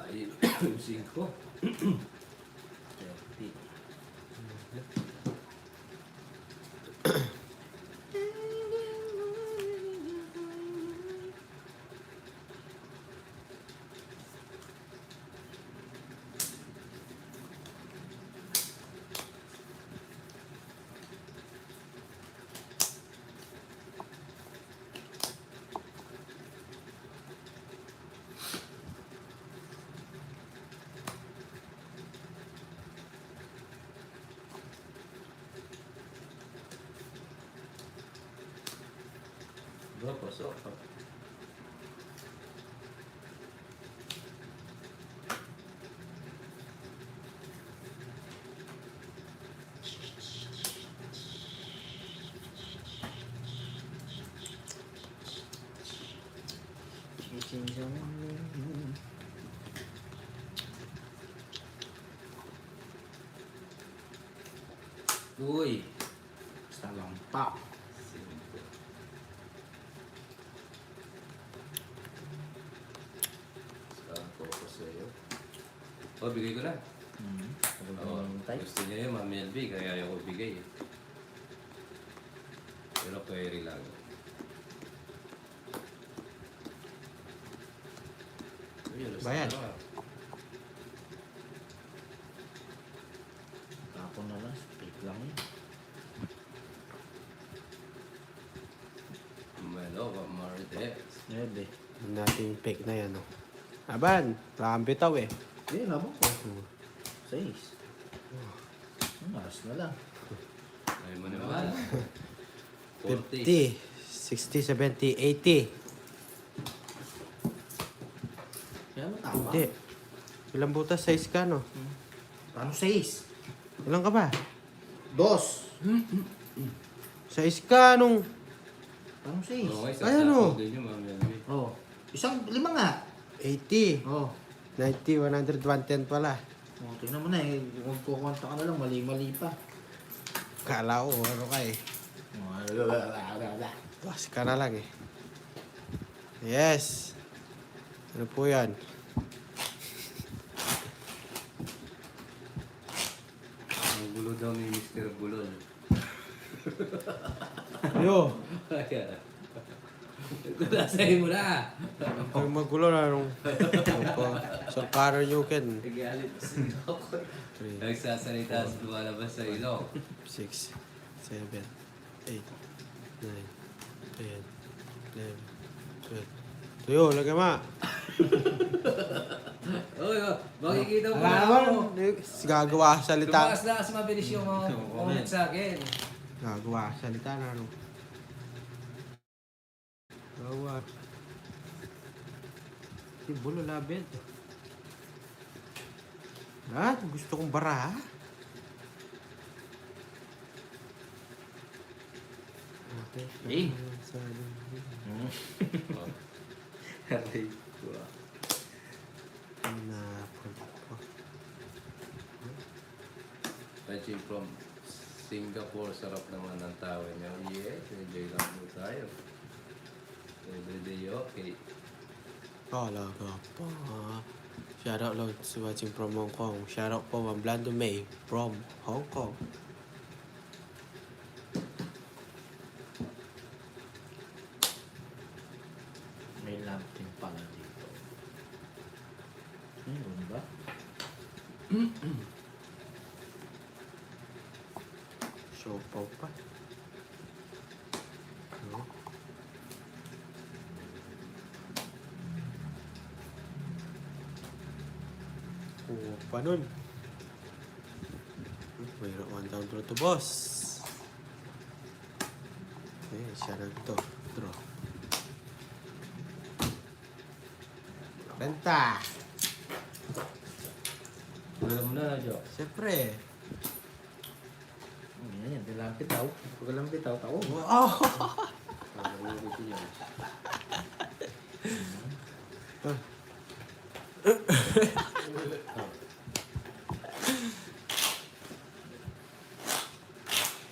Ay, 5. 30. Pasok. Uy. Salampak. O, bigay ko na. Oh, Gusto niya yun, Mami LB, kaya ayaw ko bigay. Pero query lang. Bayad. Tapon na lang. Fake lang yun. Malo, Martes. Nebe. Nating pick na yan, oh. Aban, lakang bitaw eh. Eh, labang ko. 6. Maras na lang. Ay mo naman. 40. 50, 60, 70, 80. Kaya mo tama. Hindi. Ilang butas? 6 ka, no? Paano 6? Ilang ka ba? 2. 6 ka, nung... Paano 6? Okay, Ayan, oh. sasako din yung Mami LB. Oh. Isang 5 nga. 80, Oh. 90, 100, 110 pala. Oh, tingnan mo na eh. Magkukwanta ka na lang. Mali-mali pa. Kala ko, ano ka eh. Oh, Tuwas ka na lang eh. Yes. Ano po yan? Ang gulo daw ni Mr. Bulol. Yo. Kaya. Nasahin mo na. Pag magulo na nung... So, Carol Yuken. Nagalit si Dokoy. Nagsasalita sa lumalabas sa ilong. 6, 7, 8, 9, 10, 11, 12. Tuyo, lagay ma. Uy, makikita mo Wala na naman. ako. Gagawa ka salita. Tumakas na kasi mabilis yung mga comment sa akin. Gagawa ka salita na ano. Gagawa. Si Bulo labit. Ah, gusto kong bara. Okay. Eh. Oh. Aray ko. Watching from Singapore, sarap naman ang tawa niyo. Yes, enjoy lang po tayo. Everyday okay. Talaga pa. Shoutout lang si watching from Hong Kong. Shoutout po Ma'am Blando May from Hong Kong. May lamp din pala dito. Meron ba? Show pa. No? Oo pa nun. Mayroon 1 down draw to boss. Okay, siya na ito. Draw. Benta. Wala mo na, Jo. Siyempre. Yan, lang bitaw. Pag lang bitaw, tao. Wow! Nakagulo ko yun.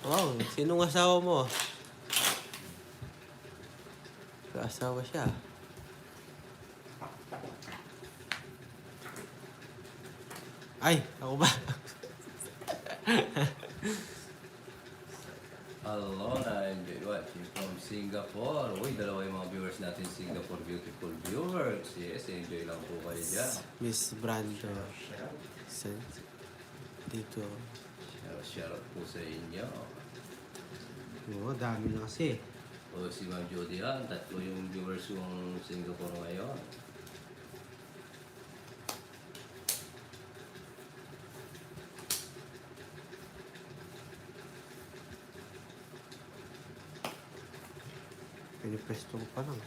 Wow, sinong asawa mo? Asawa siya. Ay, ako ba? Hello na, enjoy watching from Singapore. Uy, dalawa yung mga viewers natin, Singapore beautiful viewers. Yes, enjoy lang po kayo dyan. Miss Brando. Sent. Dito. Shout out po sa inyo. Oo, dami na kasi. O si Ma'am Jody yan, tatlo yung viewers yung Singapore ngayon. Pinipresto ko pa lang.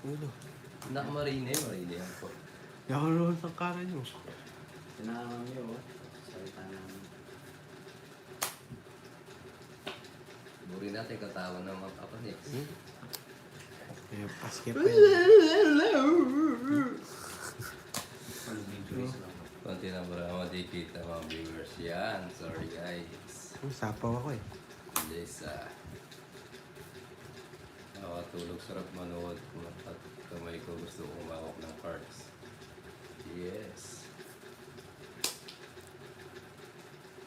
Ulo. Nakamarine, marine yan po. Yaw naman sa kanan nyo. Sinangan niyo, oh. Salita namin. Buri natin katawan ng mga kapanik. Kaya basket pa yun. Konti na para madikita mga viewers yan. Sorry guys. Sapaw ako eh. Yes, nakatulog, sarap manood kung at kamay ko gusto kong umawak ng cards. Yes.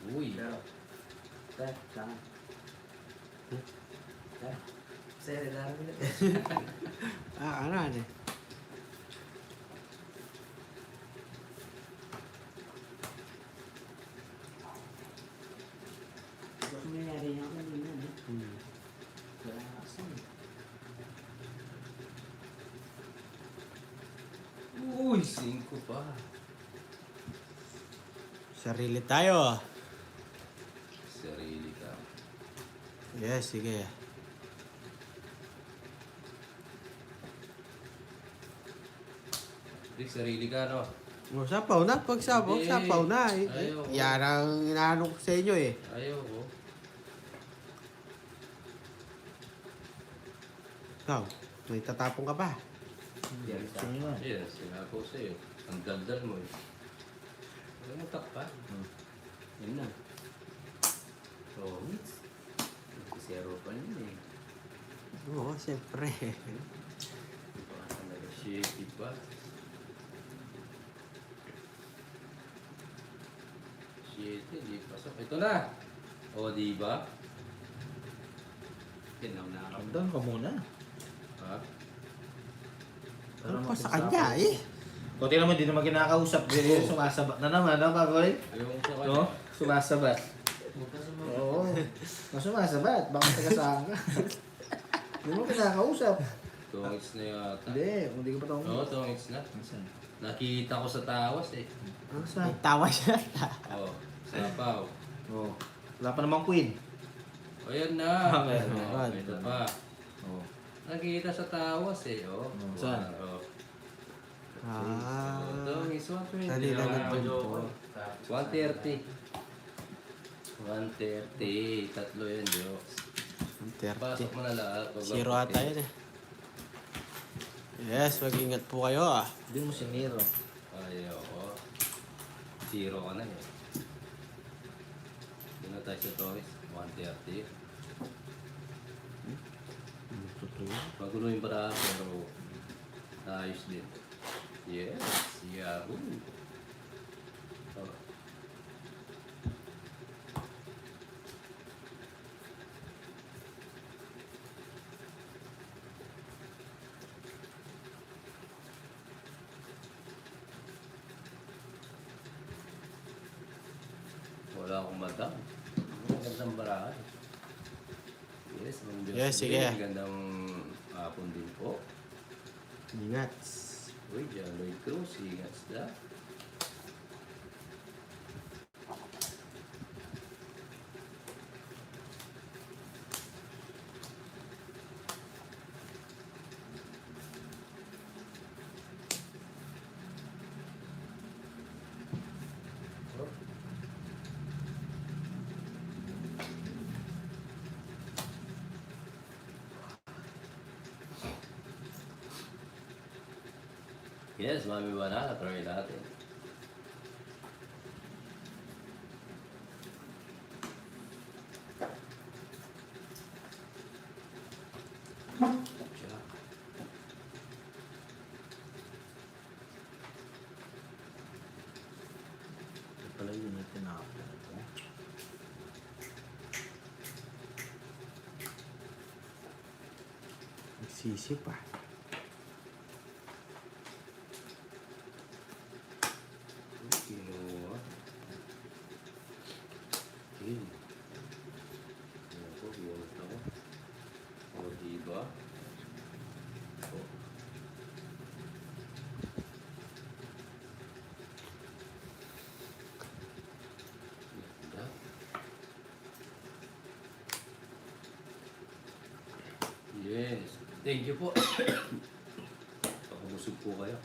Uy. Ano ano eh. Nangyayari niya ako din yan, eh. Wala na kasi. Uy, 5 pa. Sarili tayo. Sarili ka. Yes, sige. Rick, sarili ka, no? Sapaw na. Pag sapaw, Hindi. sapaw na. Ayaw. Yan ang inaano ko sa inyo eh. Ayaw ko. Ikaw, may tatapong ka ba? Gusto niyo na. Yes, sinabi ko sa'yo. Ang daldal mo eh. Alam mo takpa? Yun na. Oh, it's... Zero pa yun, eh. Oo, siyempre. Baka talaga shaky pa. Shit, di pasok. Ito na! O, di ba? Tinaw na ako. Doon ka muna. Ha? Ano pa sa kanya eh? Kunti naman, di naman kinakausap. Sumasabat na naman, no, Kagoy? Ayaw ko sa kanya. No? Sumasabat. Oo. Sumasabat. Baka taga-saan ka. Hindi mo kinakausap. Tungits na yata. Hindi ko pa taong. Oo, tungits na. Saan? Nakita ko sa tawas eh. Ano saan? May tawa siya. Oo, sapaw. Oo. Wala pa namang queen. O yan na. Okay, Oo, okay. ito pa. Oo. Nakita sa tawas eh. Oh. Saan? Oo. Ah. Tungits, 120. Dali lang Ah, nagpunto. 130. 130. Tatlo yan, jokes. Ang Pasok 30. mo na lahat. Zero ata yun eh. Yes, mag-ingat po kayo ah. Hindi mo siniro. Ayoko. Zero ka na eh. Doon na tayo sa toys. 130. Totoo. Magulo yung paraan pero ayos din. Yes, yahoo. Oh. Wala akong madam. Magandang barahan. Yes, Mang Diyos. Yes, sige. Magandang hapon din po. Ingat. Uy, John Lloyd Cruz, ingat sila. Yes, Mami Banana, try natin. Nagsisi pa. Kinuha. Yun. Ako, bunot ako. O, diba? O. Ganda. Yes. Thank you po. Pakabusog po kayo.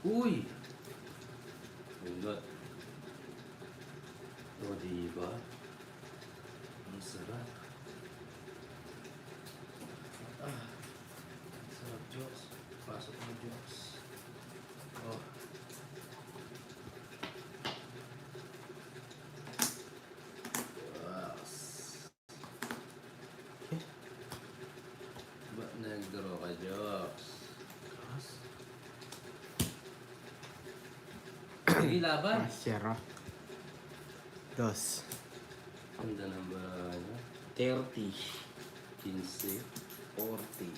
Uy! Ulot. O, diba? Ang sarap. Ah. Sarap, Diyos. Pasok mo, Diyos. Oh. Yes. Ba't nag-draw ka, Diyos? Sige, laban. Sierra. Dos. Ganda na ba? Ano? 30. 15. 40.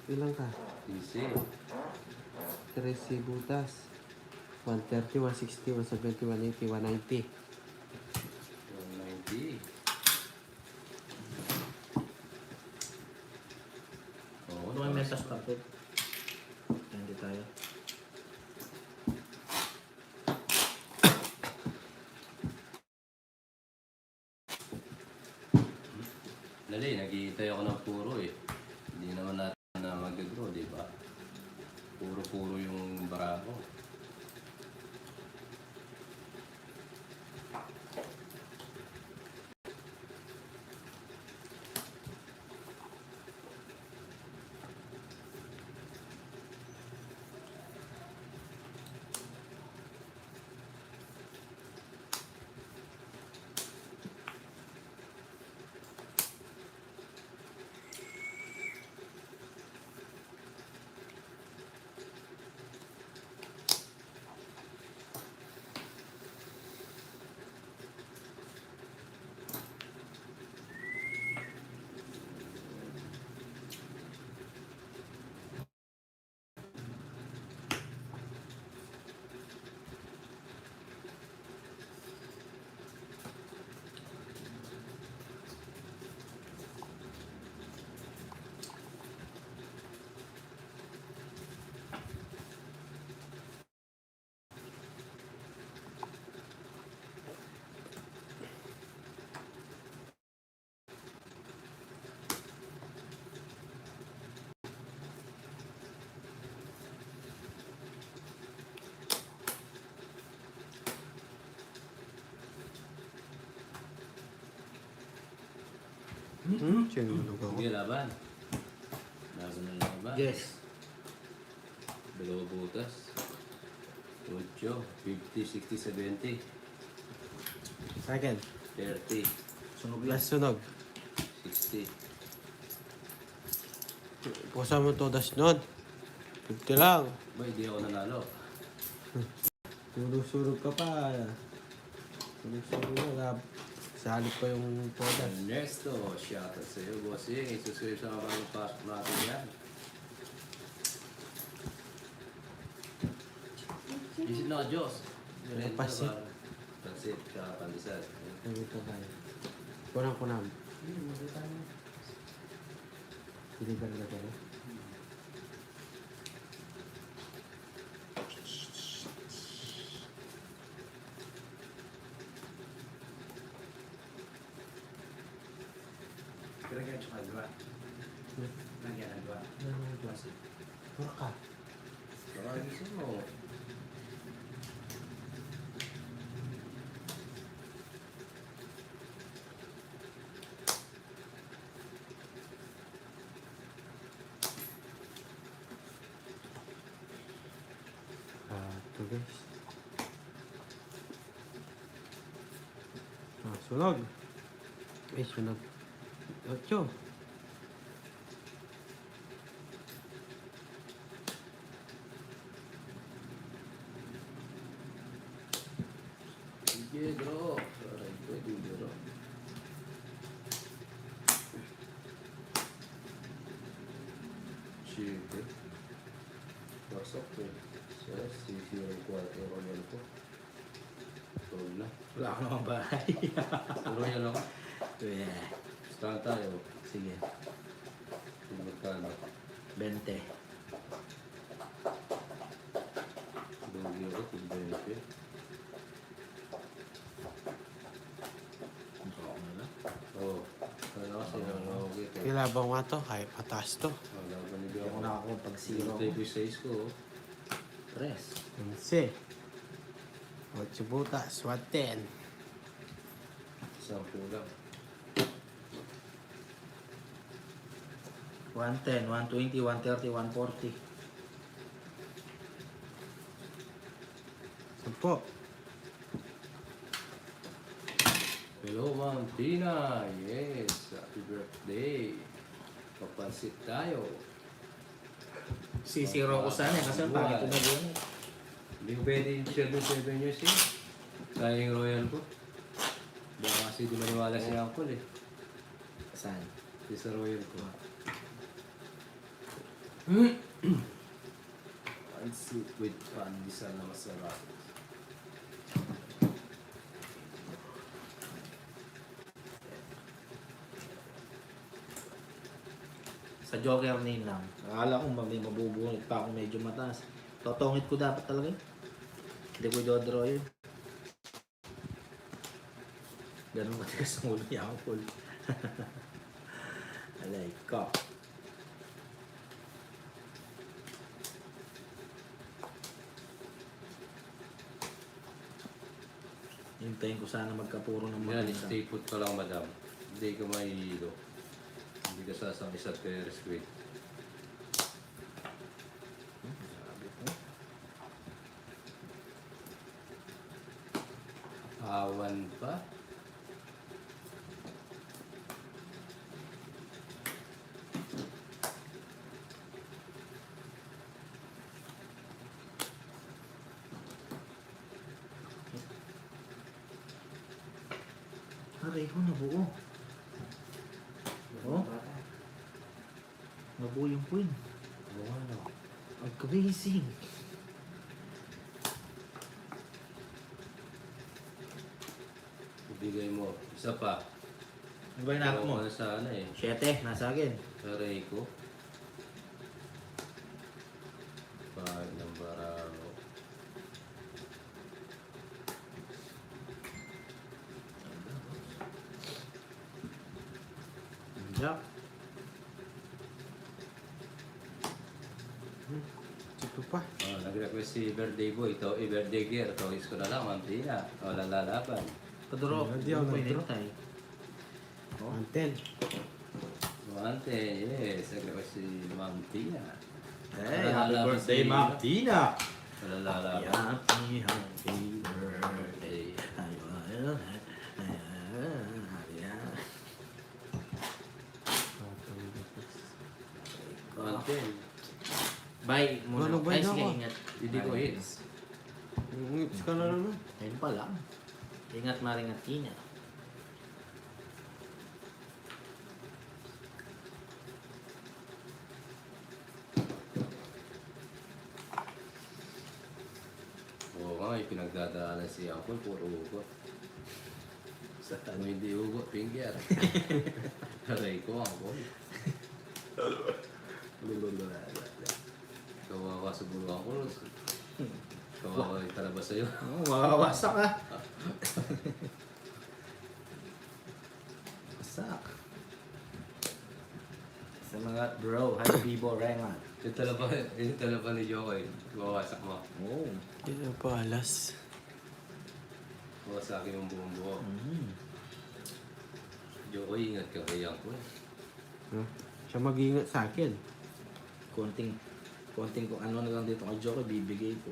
Ilang ka? 15. 13 butas. 130, 160, 170, 180, 190. 190. Oo, Ano may mentas tapit? Hindi tayo. Dali, naghihintay ako ng puro eh. Hindi naman natin na mag-grow, di ba? Puro-puro yung barako. Sinulog ako. Sige, laban. Laban na laban. Yes. Dalawa butas. 8, 50, 60, 70, Second. 30, Sunog yan. Last sunog. 60. Pusa mo todas nun. 50 lang. Ba, hindi ako nanalo. Sunog ka pa. Sunog. Salip pa yung todas. Ernesto, shoutout sa iyo, bossing. Isusunod sa mga pasok natin yan. Isip na ka, Diyos. Pasit. Pasit, ka pandesal. Ito tayo. Kunang-kunang. Deliver na tayo. Lagyan sa dua. Lagyan ang dua. Pura ka. Nakagisa mo. Ito guys. Sunog. Ay, sunod. 8. Sige, bro. Aray ko, hindi, bro. Sige. Pasok ko. Sisirang ko at yung royal ko. Tol na. Wala ka naman bahay. Royal ako. Yeah. Stand tayo. Sige. Kung magkano. 20. Dogi ako, kung 20. Gusto ko na lang. Oo. Kaya kasi nangyawag ito. Kilabang nga to, kahit mataas to. Wala ba Hindi nibigyan ako ko? nakakuha pag zero. Tayo ko yung size ko. Oh. Tres. 11. 8 butas, 110. Sampu lang. 110, 120, 130, 140. 10. Hello, Ma'am Tina. Yes. Happy birthday. Papansit tayo. Sisiro ko sana kasi ang pangit ko na doon. Hindi ko pwede i-share yung 7 years eh. Sayang royal ko. Baka kasi di maniwala si Uncle eh. Saan? Yung sa royal ko. Pansit with pandesal na masarap. Sa Joker name lang. Akala ko may mabubungit pa ako medyo mataas. Totongit ko dapat talaga yun. Hindi ko i-draw yun. Ganun matigas ang ulo niya ako full. Alay ko. Hintayin ko sana magkapuro ng Yan, maganda. stay put ka lang madam. Hindi ka mahihilo. Hindi ka sasakay sa Ferris wheel. Sabi ko. Awan pa. Aray ko, nabuo. Oh? Nabuo yung queen. Wow. Amazing. Ibigay mo. Isa pa. Ano ba yung natin mo? Ewan ko na sana eh. 7, nasa akin. Aray ko. 5 ng barako. Jack. Ito pa. Oh, nag-request si birthday boy. Ito, birthday gear. Tawis ko na lang, Ma'am Tina. Wala lalaban. Paduro. Hindi ako nag-draw. 110. Mante, yes. Nag-request si Ma'am Tina. Hey, Wala happy lalaban birthday, si- Ma'am Tina. Wala lalaban. Happy birthday. Mante. Bye muna. Ano, bye Ay, na sige, ako. ingat. Hindi ko hits. Ngits ka na naman. Ayun pa lang. Ingat maringat Tina. Oo nga, yung pinagdadaanan si Uncle, puro ugot. Sa Kung hindi ugot, finger. Aray ko, Uncle. Kawawa sa bulo ako. Kawawa yung talabas sa'yo. Oh, mawawasak ka. Wasak. Sa mga bro, hi Bibo Rengan. Yung talaba ni Jokoy. Kawawasak mo. Oh. Yan ang palas. Kawasakin yung buong buo. Mm. Jokoy, ingat ka kay Uncle. Huh? Siya mag-iingat sa akin. Konting kung ano na lang dito kay Joko, bibigay ko.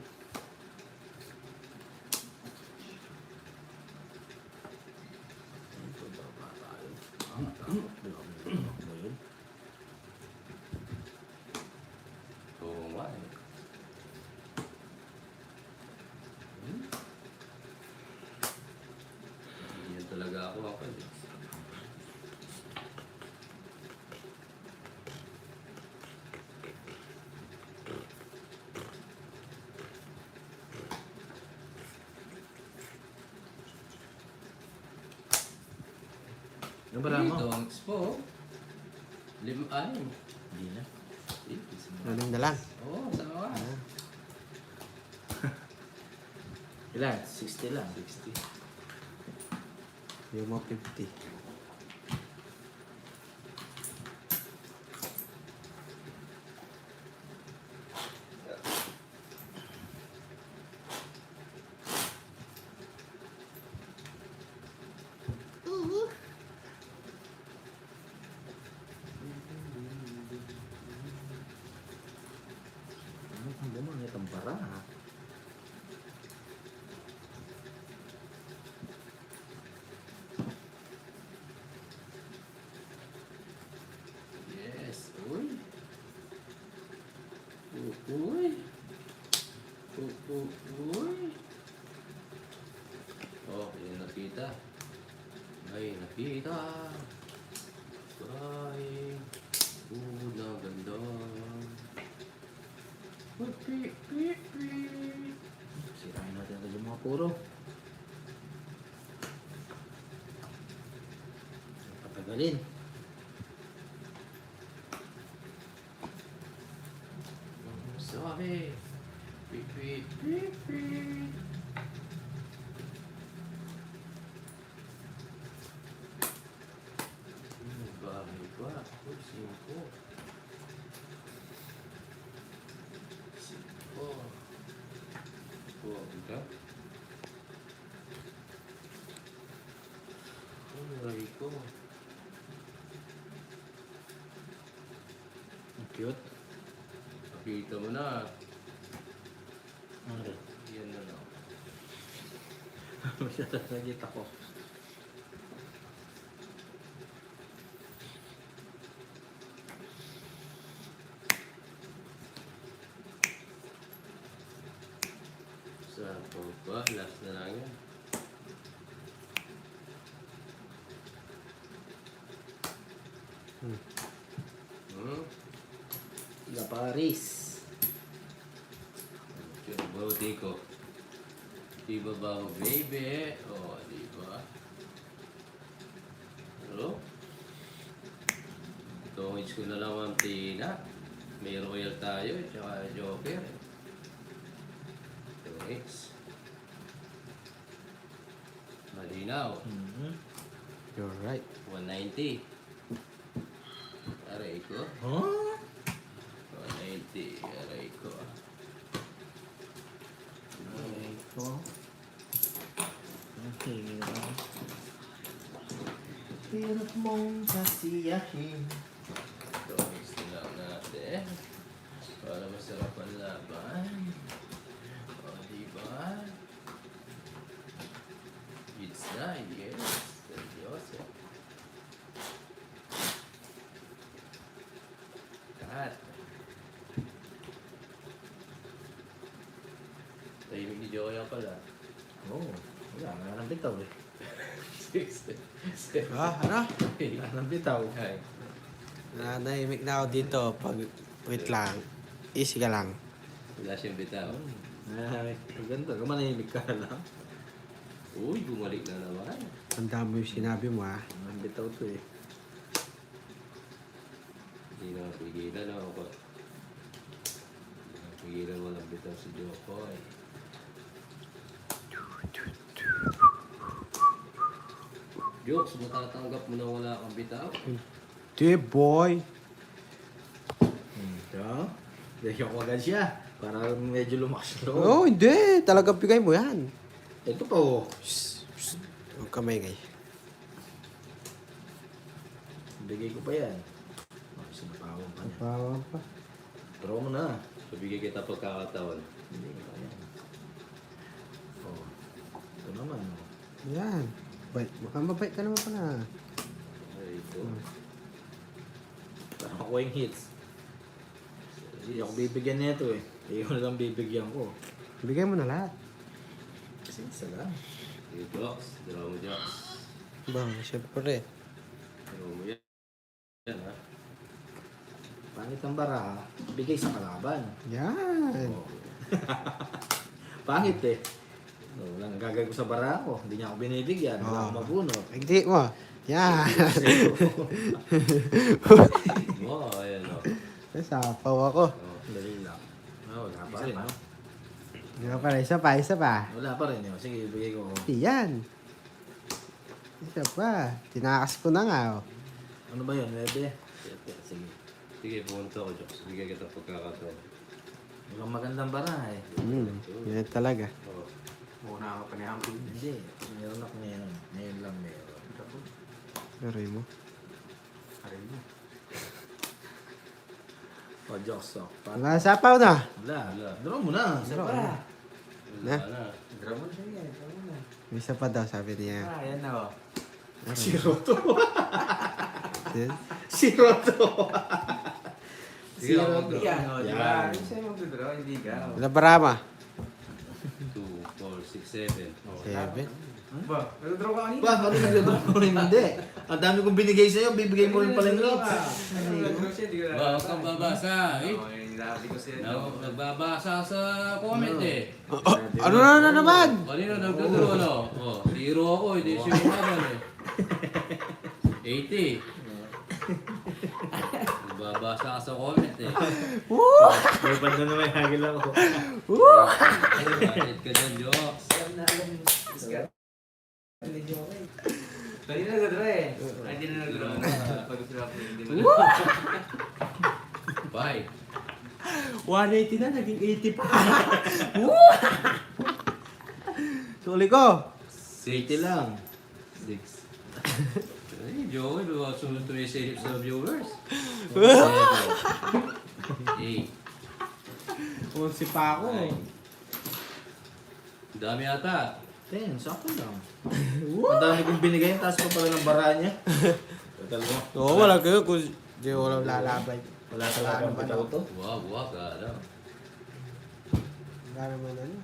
Ito ba tayo? Mo yun. Oo nga eh. Yan talaga ako eh. Ano ba lang mo? Ito ang expo. 5-6. Hindi na. Anim na lang. Oo, sama ka. Ilan? 60 lang. 60. Yung mga 50. Ano kung gumang itong bara ha? Yes. Uy. Uy. Uy. Oh, yung nakita. May nakita. Ay. Na ganda. Pi. Sirain natin ito yung mga puro. Patagalin. Suave. Pi. Bahay pa. Uy, 5. 5. Huwag ka. Aray ko. Ang cute. Nakita mo na. Ano rin? Yan na lang. Masyadong nakita ko. Sa pa. Last na lang yan. La Paris. Bauti ko. Diba ba ako, baby? Oh, diba? Hello? Tongits ko na lang ang Tina. May Royal tayo, tsaka Joker. Tongits. Malinaw. You're right. 190. Aray ko. Huh? 190. Aray ko. Ay ko. Okay, gano'n. Hirap mong kasiyahin. Tongits na lang natin. Para masarap ang laban. O, diba? It's na, yes. Seryoso. Cut. Tahimik ni Joey pala. Oo. Wala, wala nang bitaw eh. Ano? Wala nang bitaw. Ay, Nahimik na ako dito. Pag, wait lang. Easy ka lang. wala siyang bitaw. Ay, ganda. Kumanahimik ka lang. Uy, bumalik na naman. Tanda mo yung sinabi mo, ha? Walang bitaw to eh. Hindi na mapigilan ako. Hindi na mapigilan walang bitaw si Jokoy. Jokes, matatanggap mo na wala kang bitaw? Di, boy. Ito. Dahil ko agad siya. Para medyo lumakas loob. Oh, hindi. Talagang bigay mo yan. Ito pa oh. Shh, shh. Huwag ka maingay. Bigay ko pa yan. Oh, sinapawang pa niya. Bawang pa. Draw mo na. So, bigyan kita pagkakataon. Hindi pa yan. Oh. Ito naman oh. Yan. Bait. Baka mabait ka naman pala. Ay, Parang ako yung hits. Hindi ako bibigyan nito eh. Iyo na lang bibigyan ko. Bigay mo na lahat. Kasi isa lang. Sige, Joks. Draw mo, Joks. Ba, syempre. Draw mo yan. Yan, ha? Pangit ang bara, bigay sa kalaban. Yan. Oh. Pangit eh. No, wala nagagay ko sa bara ko. Hindi niya ako binibigyan. Wala akong mabunot. Hindi mo. Yan. Oo, ayan, o. Sapaw ako. Oh. Dali lang. Wala pa rin. No? Nga pala, isa pa. Wala pa rin. No? Sige, bigay ko. Yan. Isa pa. Tinakas ko na nga. Oh. Ano ba yun? 9? Sige. Sige, pumunta ako, Joks. Bigay kita pagkakataon. Walang magandang bara eh. Yan talaga. Oo. Muna ako pa ni Hampi. Hindi. Meron ako ngayon. Ngayon lang meron. Aray mo. Aray mo. O, jokes o. Wala, sapaw na. Wala. Wala. Draw mo na. Isa Draw. pa. Wala na. Draw mo siya yan. Draw mo na. May isa pa daw, sabi niya. Yan na oh. Si Roto. Yan. Si Roto. Sige, ako mag-draw. Yan oh, di ba? Yan. Yung sa'yo mag-draw, hindi ka. Wala barama. 2, 4, 6, 7. Oh. 7. Ba, nag-draw ka kanina. Ba, bakit nag-draw mo rin? Hindi. Ang dami kong binigay sa'yo, bibigay mo rin pala yung hits. Nag-draw siya, di ka na. Ba, huwag kang babasa. Eh, Oo, yung hinabi ko siya. nagbabasa sa comment eh. Ano na naman? Kanina nagdodro, ano? Oh, 0 ako, hindi siya umaban eh. 80. Nagbabasa ka sa comment eh. May banda na may hagil ako. Bakit ka dyan, Joks? Alam na alam yung discard. Kanina nag-draw eh. Ay, hindi na nag-draw. Pag-draw ko, hindi mo na. Bye. 180 na, naging 80 pa. Suli ko. 80 lang. 6. Ay, Joey, baka sunod to yung silip sa viewers. 7. 8. Unsi pa ako. Dami ata. 10, sakto lang. Ang dami kong binigay, taas pa pala ng bara niya. Total mo. Oo, wala kayo. Kung di wala lalaban. Wala talaga ang patuto. Buwag ka, ano? Wala naman ano.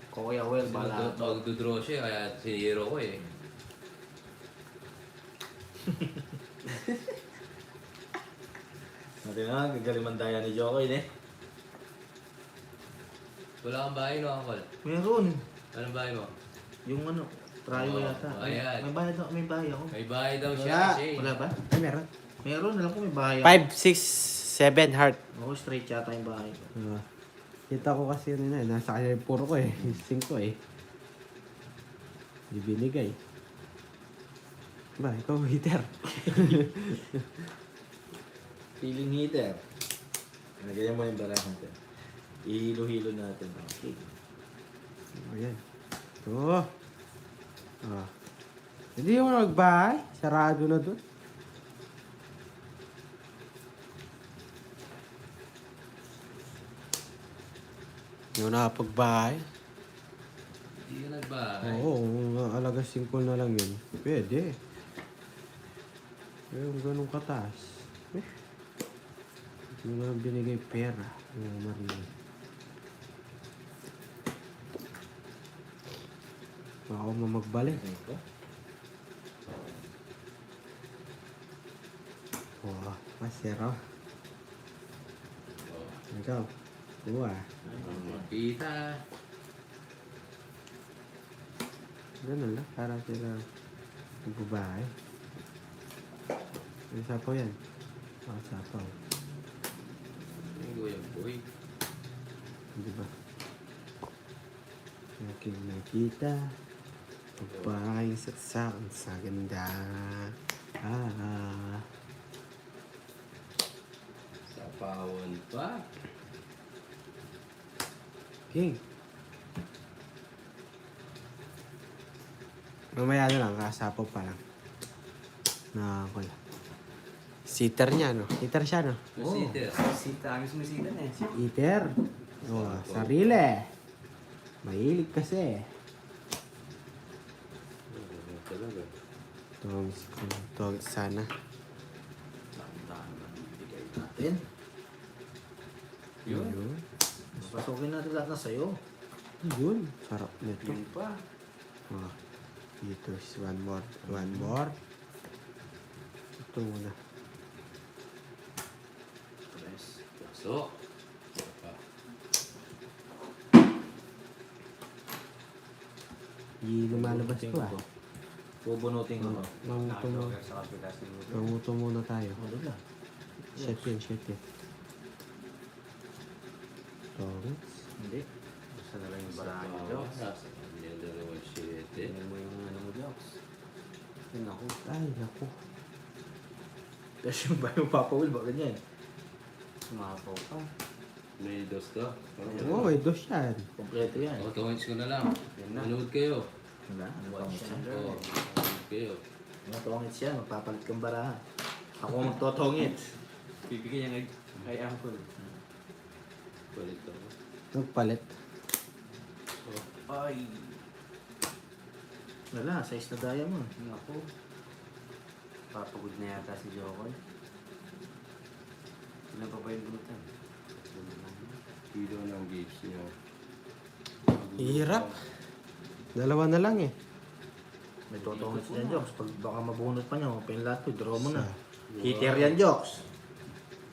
Kuya Well, bala. Magdodraw siya, kaya siniro ko eh. Natin na, gagalimandaya ni Jokoy eh. Wala kang bahay, no, Uncle? Meron. Anong bahay mo? Yung ano, try mo Oo, yata. ayan. May bahay daw, may bahay ako. May bahay daw Wala. siya, Shane. Wala ba? Ay, meron. Meron, alam ko may bahay ako. 5, 6, 7 heart. Oo, straight yata yung bahay ko. Kita ko kasi yun na, nasa kanya yung puro ko eh. 5 eh. Di binigay. Ba, ikaw heater. Feeling heater. Nagaya mo yung bara natin. Ihilo-hilo natin. Okay. Ayan. Ito. Ah. Hindi mo nagbahay. Sarado na doon. Hindi mo nakapagbahay. Hindi ka nagbahay. Oo, kung alaga 5 na lang yun. Pwede. Pero ganun kataas. Hindi mo lang binigay pera. Yung Maria. Baka ako magbalik. Ito. Oo, masero. Oh, Ikaw. Kuha. makita. Ganun lang. Para sila magbabahay. May sapaw yan. Sapaw. Ang goyang boy. Di ba? Aking nakita. Pagpahay sa ganda. Ah. Sapawan pa. King. Mamaya na lang, kasapaw pa lang. Na ako lang. Sitter niya, no? Sitter siya, no? Masiter. Sita, mismo sita na eh. Sitter. Oh, sarili. Mahilig kasi. Talaga. Tawag sana. Dami-dami na bibigay natin. Yun. Yun. Pasukin natin lahat na sa'yo. Yun. Sarap nito. Yun pa. Oh, dito is one more. One more. Ito muna. Tres. So. Hindi lumalabas ko ah. Bubunutin ko. Manguto mo. Naka-joker sa kapila siguro. Manguto muna tayo. Ano na? Shit yun, shit yun. Tongits. Hindi. Basta na lang yung barahan niyo, Joks. Nasa kanya dalawang shit eh. Tingnan mo yung ano mo, Joks. Yun ako. Ay, naku. Tapos yung ba yung Papa Will ba ganyan? Sumapaw ka. May dos ka. Oo, may dos yan. Kompleto yan. O, tungits ko na lang. Yun na. Manood kayo. Wala? Ano Watch tongits yan? and Oo, learn. manood kayo. Ano tongits yan? Magpapalit kang baraha. Ako ang magtotongits. Bibigyan niya kay Uncle. Palit ako. Nagpalit. Ay! Wala, size na diamond. Yun ako. Papagod na yata si Jokoy. Ilan pa ba yung gulutan? Tatlo na lang. Kilo ng gauge niyo. Hirap. Dalawa na lang eh. May totongits yan, Jokes. Pag baka mabunot pa niya, open lahat to. Draw mo na. Isa. Heater yan, Jokes.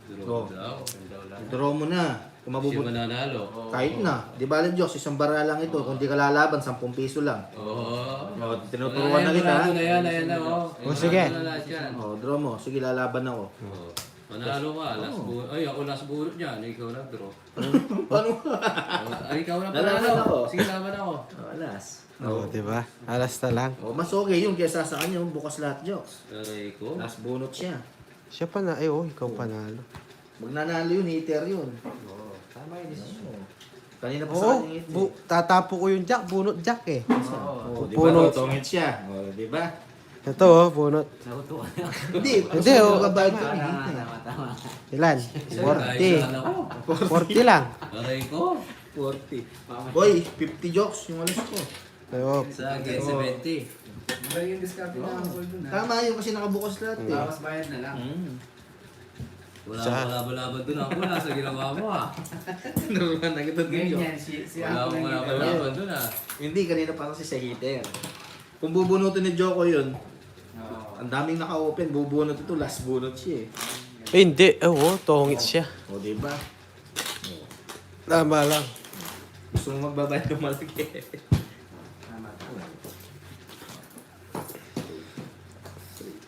Draw Oh. daw. Daw lang. Draw mo na. Kung Siya mabubunot. mananalo. Kahit na. Di ba, Jokes, isang bara lang ito. Kung di ka lalaban, 10 piso lang. Oo. O, tinuturuan na kita. Ayan na yan, ayan na. Oh. O, sige. Ayan na lahat yan. O, draw mo. Sige, lalaban ako. Oo. Manalo ka. Last bunot. Ay, ako last bunot niyan. Ikaw na draw. Paano? Ay, ikaw na Lalaban panalo. ako. Sige, laban ako. O, alas. Oo, diba? Alas na lang. O, mas okay yun kaysa sa kanya. Bukas lahat, Jokes. Aray ko. Last bunot siya. Siya pa na, ikaw panalo. Magnanalo yun, heater yun. Oo. Tama yung decision. Oo. Kanina pa sa Oo, kanya tatapo ko yung jack, bunot jack eh. Oo, di ba? Puno. Totongits siya. O, di ba? Ito oh, bunot. Nautuan na. Hindi. Hindi, oh, Magbabayad tama. ka ng Tama, heater. tama, tama. Ilan? Ay, 40. ako. 40 lang. Aray ko. 40. Boy, 50 jokes yung alas ko. Oo. Sa akin, 70. Iba yung discount na Uncle dun ha. Tama yun kasi nakabukas lahat eh. Bawas bayad na lang. Wala Sa- akong laban-laban doon. Ako na sa ginawa mo ah. Naruman na kita Ngayon dun yan, si Wala akong Uncle lang yung laban-laban doon ah. Hindi, kanina pa kasi sa heater. Kung bubunutin ni Joko yun, Oo. ang daming naka-open, bubunot ito, last bunot siya eh. Hindi, oo, tongit siya. O, di ba? Tama lang. Gusto mo magbabayad ng malaki. Tama, tama.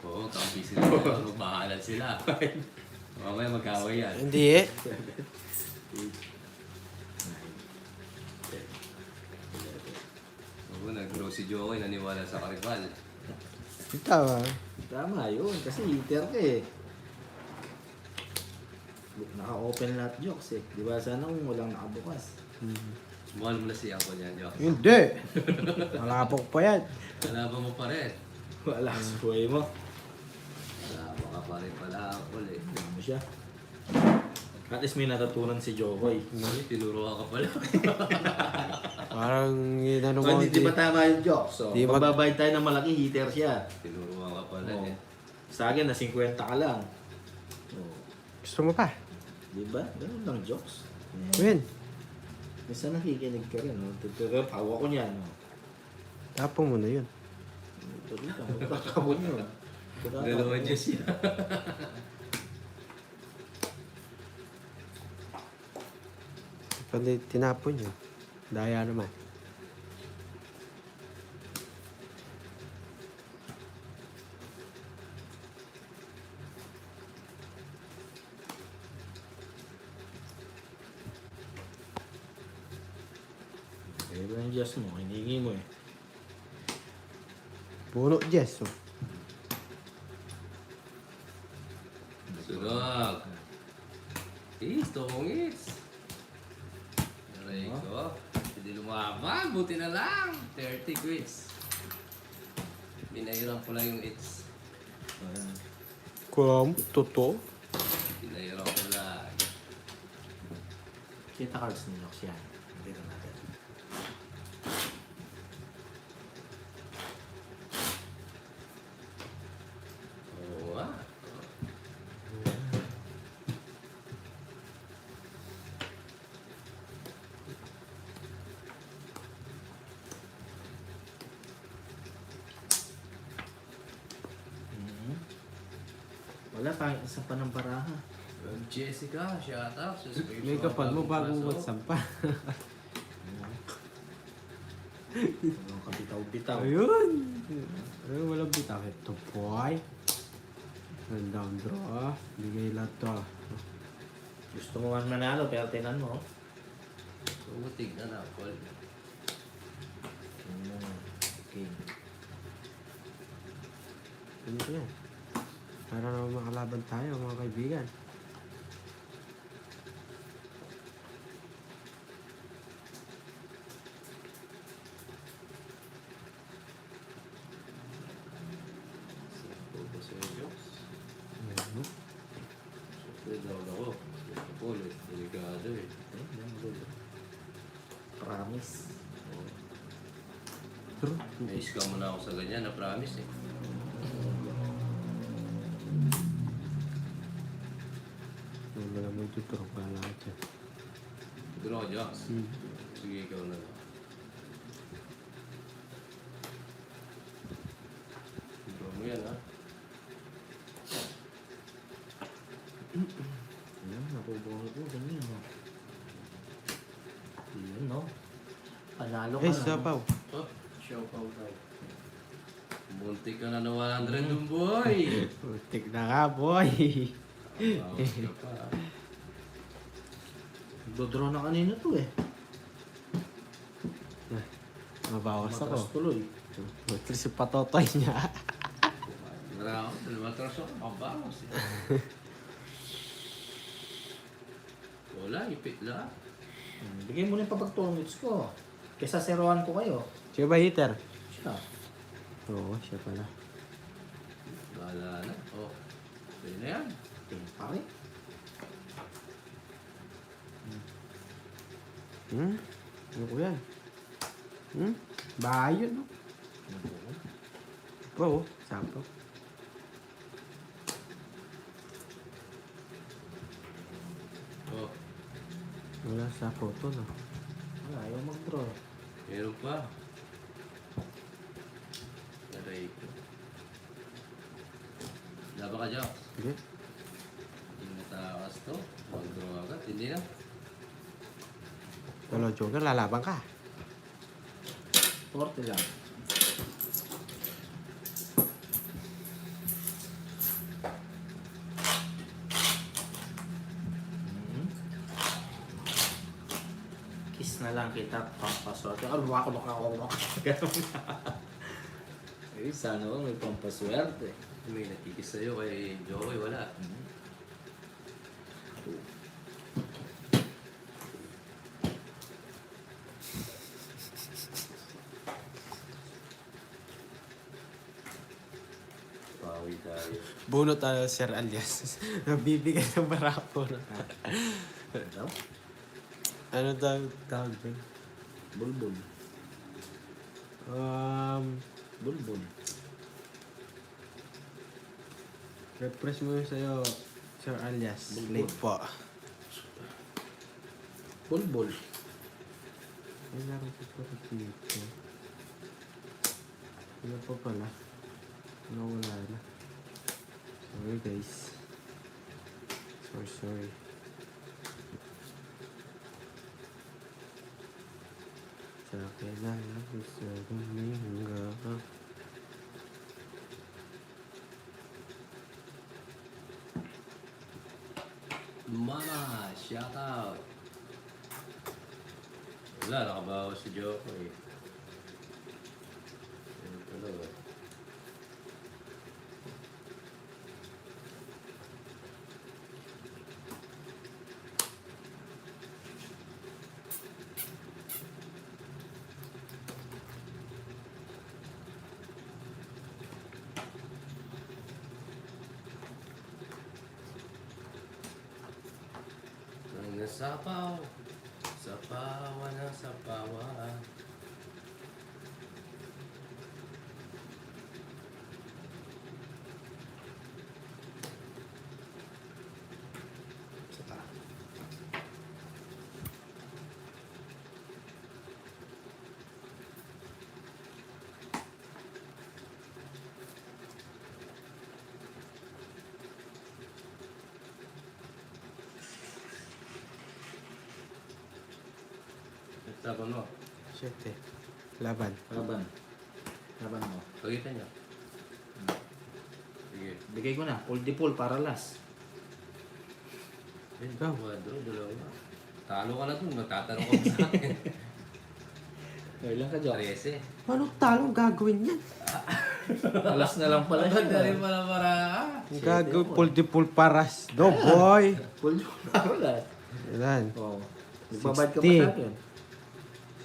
Oo, kampi sila. Magmahalan sila. Mamaya mag-away yan. Hindi eh. Oo, nag-grow si Joey, naniwala sa karibal. Tama. Tama yun, kasi heater ka eh. Naka-open lahat jokes eh. Di ba sana kung walang nakabukas? Mahal mo na siya ako niyan, Joey. Hindi. Malapok pa yan. Kalaban mo pa rin. Wala sa buhay mo. Kalaban ka pa rin pala ako eh. Tignan mo siya. At least may natutunan si Jokoy. Ay, tinuro ka pala. Parang ginano So, mo. hindi ba tama yung joke? So, Di mag- magbabayad tayo ng malaki, heater siya. Tinuro ka pala Oo. eh. Sa akin, na 50 ka lang. Oh. Gusto mo pa? Di ba? Ganun lang jokes. Win. Minsan nakikinig ka rin. No? Pero pawa ko niyan. No? Tapong mo na yun. Ito dito. Magkakabon yun. Dalawa dyan siya. Pwede tinapon yun. Daya naman. Eh, ba yung Diyos mo? Hiningi mo eh. Puno Jess oh. Sunog. Is, tungis. Aray ko. Hindi lumaban. Buti na lang. 30 quiz. Pinairan ko lang yung hits. Kulam, totoo. Pinairan ko lang. Kita cards ni Nox yan. Dito natin. Wala, pangit isa pa ng baraha. Jessica, shout out. May kapal mo bagong magsampa. Walang kabitaw-bitaw. Ayun! Ayun, walang bitaw. Ito boy. Down draw. Bigay lahat to. Gusto mo man manalo, pero tinan mo. Tumutig na na, Paul. Okay. Ano ko yan? Para naman makalaban tayo mga kaibigan. Sampo ko sa Diyos. Ano? Siyempre daw ako. Ito, Paul, delikado eh. Promise. True. May-scam mo na ako sa ganyan, na promise eh. Wala mo ito true. Kala ka dyan. Draw, Jox. Sige, ikaw na lang. Draw mo yan, ha? Ayan, napubunod mo. Ganyan, no? Ayan, no? Panalo ka Eh, na. sapaw. Oh, shout out tayo. Muntik ka na ng 100 dun, boy! Tik na nga, boy. Bawas ka pa. Dodraw na kanina to eh. Mabawas Matras ako. tuloy. At least yung patotoy niya. Marami, dalawa ako. Mabawas eh. Wala, ipit lang. Bigay mo na yung papagtungits ko. Kesa seroan ko kayo. Siya ba hitter? Siya. Oo, siya pala. Wala na. Oh, sa'yo na yan. Pare. Ano ko yan? Bahay yun, no? Oo, sapaw. Oh, Wala sa photo, no? Wala, ayaw mag-draw. meron pa. Aray ko. Laba ka, Jox. Hindi. Hindi natakas to. Mag-draw agad. Hindi na. Wala, Joker, lalaban ka. 40 lang. Kiss na lang kita, pampaswerte. Waka. Ganun na. Eh, sana ba may pampaswerte. May nakikis sa'yo kay Joey. Wala. Pawi tayo. Bunot Sir Alias. Nabibigay ng barako na. Daw? Ano daw tawag ba? Bulbul. Bulbul. Refresh mo yun sa'yo, Sir Alias. Bulbul. Late po. Bulbul. Ay, naroon sa pala dito. Ano pa pala? Nawala na. Sorry guys. Sorry. Sa akin na lang gusto huminga. Mama, shout out. Wala, nakabawas si Joko eh. Ayun talaga. Ang nasapaw, sapawan na sapawan. Saka. Tapon mo. 7. Laban. Laban. Laban mo. Pagitan niya. Sige. Bigay ko na. All the pool para last. Ikaw, dalawa. Talo ka na dun, magtatanong ka pa sa akin. Ilan ka, Joke? 13. Paano talong gagawin yan? Alas na lang pala siya. Dali pala para. Gagawin full de full paras. No, boy. Full para last. Yan. Oo. Nagbabad ka pa 60. sa akin.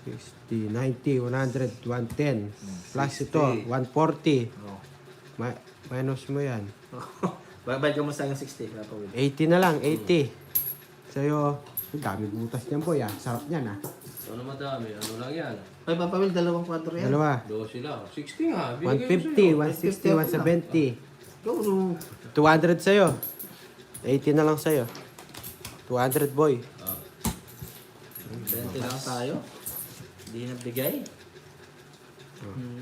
60, 90, 100, 110. Plus ito, 140. Oo. Minus mo yan. Babad ka mo sa akin 60. Kapawid. 80 na lang, 80. Sa'yo, ang dami butas niyan, boy. Sarap niyan, ah. Ano madami? Ano lang yan? Ay, papawil, dalawang 4 yan. Dalawa. 12 lang. 60 nga. Binigay ko 150, 160, 170. Go, no. 200 sa'yo. 80 na lang sa'yo. 200, boy. Ah. 20 lang tayo. Hindi nabigay.